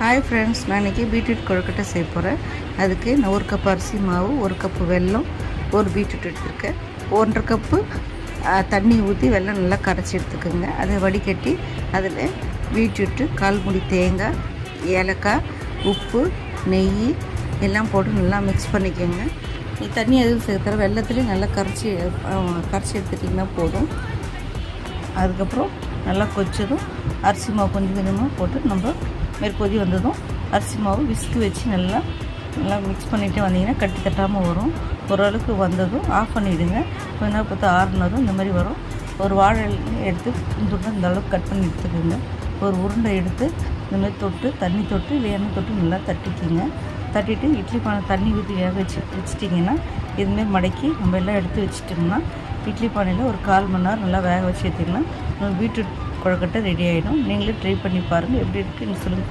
Hi friends, நான் இன்றைக்கி beetroot கொழுக்கட்டை செய்ய போகிறேன். அதுக்கு நான் 1 கப் அரிசி மாவு, 1 கப்பு வெல்லம், ஒரு பீட்ரூட் எடுத்துருக்கேன். 1.5 கப்பு தண்ணி ஊற்றி வெல்லம் நல்லா கரைச்சி எடுத்துக்கோங்க. அதை வடிகட்டி அதில் பீட்ரூட்டு, 1/4 மூடி தேங்காய், ஏலக்காய், உப்பு, நெய் எல்லாம் போட்டு நல்லா மிக்ஸ் பண்ணிக்கோங்க. தண்ணி எதுவும் சேர்த்துற வெல்லத்துலேயும் நல்லா கரைச்சி எடுத்துட்டிங்கன்னா போதும். அதுக்கப்புறம் நல்லா கொச்சதும் அரிசி மாவு கொஞ்சம் கொஞ்சமாக போட்டு நம்ம மேற்கொதி வந்ததும் அரிசி மாவு விஸ்கு வச்சு நல்லா மிக்ஸ் பண்ணிகிட்டே வந்தீங்கன்னா கட்டி தட்டாமல் வரும். ஓரளவுக்கு வந்ததும் ஆஃப் பண்ணிவிடுங்க. கொஞ்ச நேரம் பார்த்து ஆறுனதும் இந்த மாதிரி வரும். ஒரு வாழை எடுத்து துண்டு இந்த அளவுக்கு கட் பண்ணி எடுத்துக்கோங்க. ஒரு உருண்டை எடுத்து இந்த மாதிரி தொட்டு தண்ணி தொட்டு இல்லை எண்ணெய் தொட்டு நல்லா தட்டிக்கிங்க. தட்டிட்டு இட்லி பானை தண்ணி ஊற்றி வேக வச்சிட்டிங்கன்னா இதுமாரி மடக்கி நம்ம எல்லாம் எடுத்து வச்சிட்டோம்னா இட்லி பானையில் ஒரு 1/4 மணி நேரம் நல்லா வேக வச்சு எடுத்திங்கன்னா பீட்ரூட் கொழுக்கட்டை ரெடி ஆகிடும். நீங்களே ட்ரை பண்ணி பாருங்கள், எப்படி இருக்குன்னு சொல்லுங்கள்.